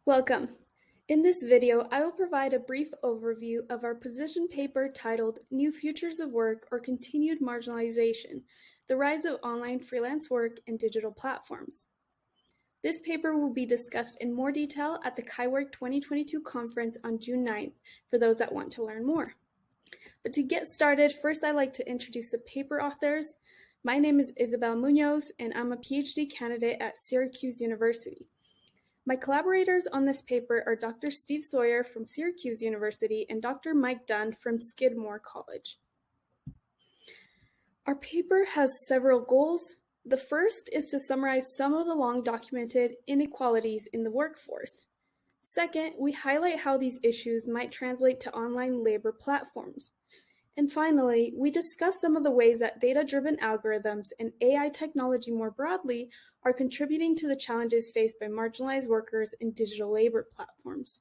Welcome. In this video, I will provide a brief overview of our position paper titled New Futures of Work or Continued Marginalization, the Rise of Online Freelance Work and Digital Platforms. This paper will be discussed in more detail at the CHIWORK 2022 conference on June 9th for those that want to learn more. But to get started, first I'd like to introduce the paper authors. My name is Isabel Munoz, and I'm a PhD candidate at Syracuse University. My collaborators on this paper are Dr. Steve Sawyer from Syracuse University and Dr. Mike Dunn from Skidmore College. Our paper has several goals. The first is to summarize some of the long-documented inequalities in the workforce. Second, we highlight how these issues might translate to online labor platforms. And finally, we discuss some of the ways that data-driven algorithms and AI technology more broadly are contributing to the challenges faced by marginalized workers in digital labor platforms.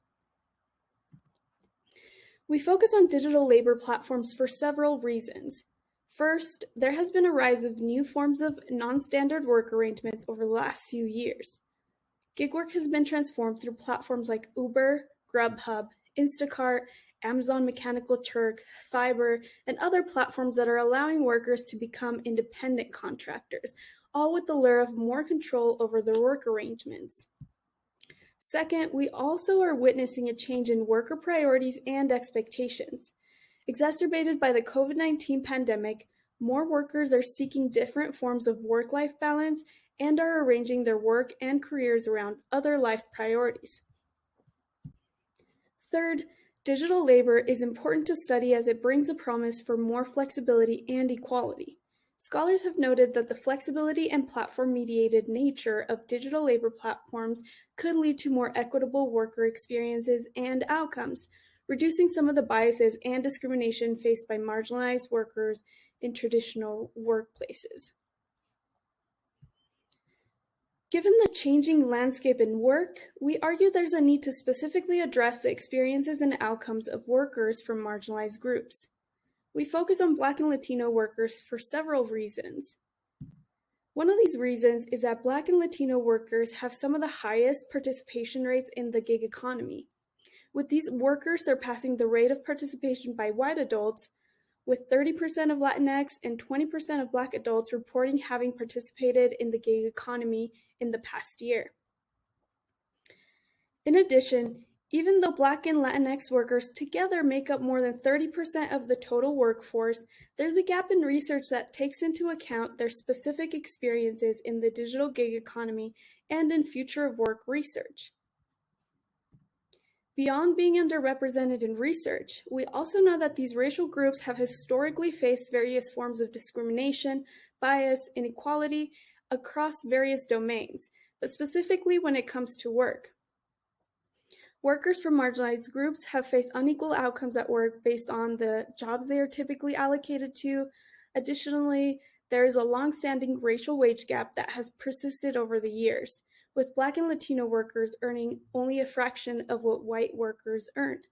We focus on digital labor platforms for several reasons. First, there has been a rise of new forms of non-standard work arrangements over the last few years. Gig work has been transformed through platforms like Uber, Grubhub, Instacart, Amazon Mechanical Turk, Fiverr, and other platforms that are allowing workers to become independent contractors, all with the lure of more control over their work arrangements. Second, we also are witnessing a change in worker priorities and expectations. Exacerbated by the COVID-19 pandemic, more workers are seeking different forms of work-life balance and are arranging their work and careers around other life priorities. Third, digital labor is important to study as it brings a promise for more flexibility and equality. Scholars have noted that the flexibility and platform-mediated nature of digital labor platforms could lead to more equitable worker experiences and outcomes, reducing some of the biases and discrimination faced by marginalized workers in traditional workplaces. Given the changing landscape in work, we argue there's a need to specifically address the experiences and outcomes of workers from marginalized groups. We focus on Black and Latino workers for several reasons. One of these reasons is that Black and Latino workers have some of the highest participation rates in the gig economy, with these workers surpassing the rate of participation by white adults, with 30% of LATINX and 20% of Black adults reporting having participated in the gig economy in the past year. In addition, even though Black and Latinx workers together make up more than 30% of the total workforce, there's a gap in research that takes into account their specific experiences in the digital gig economy and in future of work research. Beyond being underrepresented in research, we also know that these racial groups have historically faced various forms of discrimination, bias, inequality across various domains, but specifically when it comes to work. Workers from marginalized groups have faced unequal outcomes at work based on the jobs they are typically allocated to. Additionally, there is a long-standing racial wage gap that has persisted over the years, with Black and Latino workers earning only a fraction of what white workers earned.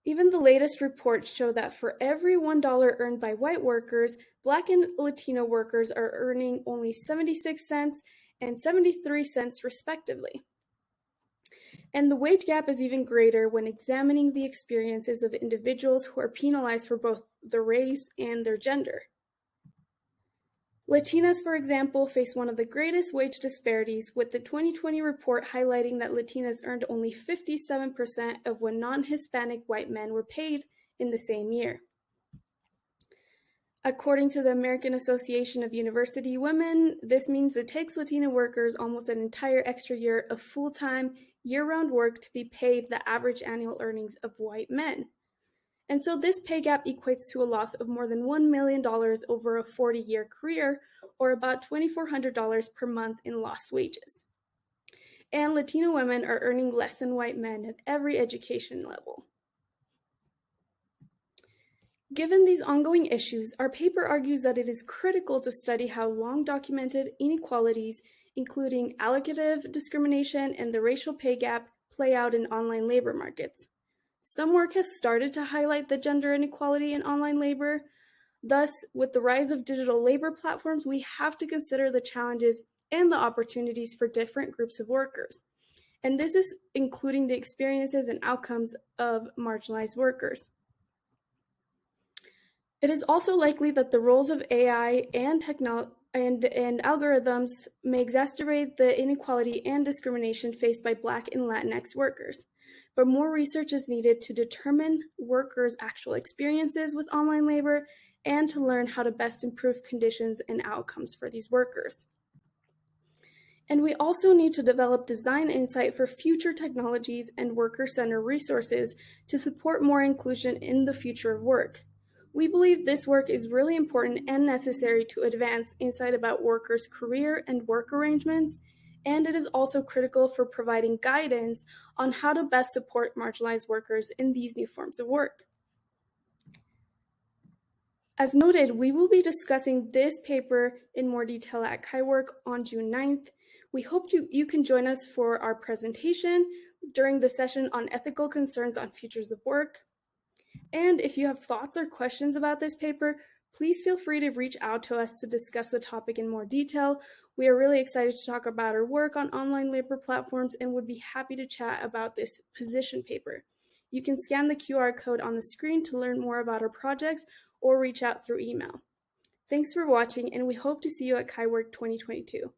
Even the latest reports show that for every $1 earned by white workers, Black and Latino workers are earning only 76 cents and 73 cents respectively. And the wage gap is even greater when examining the experiences of individuals who are penalized for both their race and their gender. Latinas, for example, face one of the greatest wage disparities, with the 2020 report highlighting that Latinas earned only 57% of what non-Hispanic white men were paid in the same year. According to the American Association of University Women, this means it takes Latina workers almost an entire extra year of full-time, year-round work to be paid the average annual earnings of white men. And so this pay gap equates to a loss of more than $1 million over a 40-year career, or about $2,400 per month in lost wages. And Latino women are earning less than white men at every education level. Given these ongoing issues, our paper argues that it is critical to study how long-documented inequalities, including allocative discrimination and the racial pay gap, play out in online labor markets. Some work has started to highlight the gender inequality in online labor. Thus, with the rise of digital labor platforms, we have to consider the challenges and the opportunities for different groups of workers. and this is including the experiences and outcomes of marginalized workers. It is also likely that the roles of AI and algorithms may exacerbate the inequality and discrimination faced by Black and Latinx workers. But more research is needed to determine workers' actual experiences with online labor and to learn how to best improve conditions and outcomes for these workers. And we also need to develop design insight for future technologies and worker-centered resources to support more inclusion in the future of work. We believe this work is really important and necessary to advance insight about workers' career and work arrangements, and it is also critical for providing guidance on how to best support marginalized workers in these new forms of work. As noted, we will be discussing this paper in more detail at CHIWORK on June 9th. We hope you can join us for our presentation during the session on ethical concerns on futures of work. And if you have thoughts or questions about this paper, please feel free to reach out to us to discuss the topic in more detail. We are really excited to talk about our work on online labor platforms and would be happy to chat about this position paper. You can scan the QR code on the screen to learn more about our projects or reach out through email. Thanks for watching, and we hope to see you at CHIWORK 2022.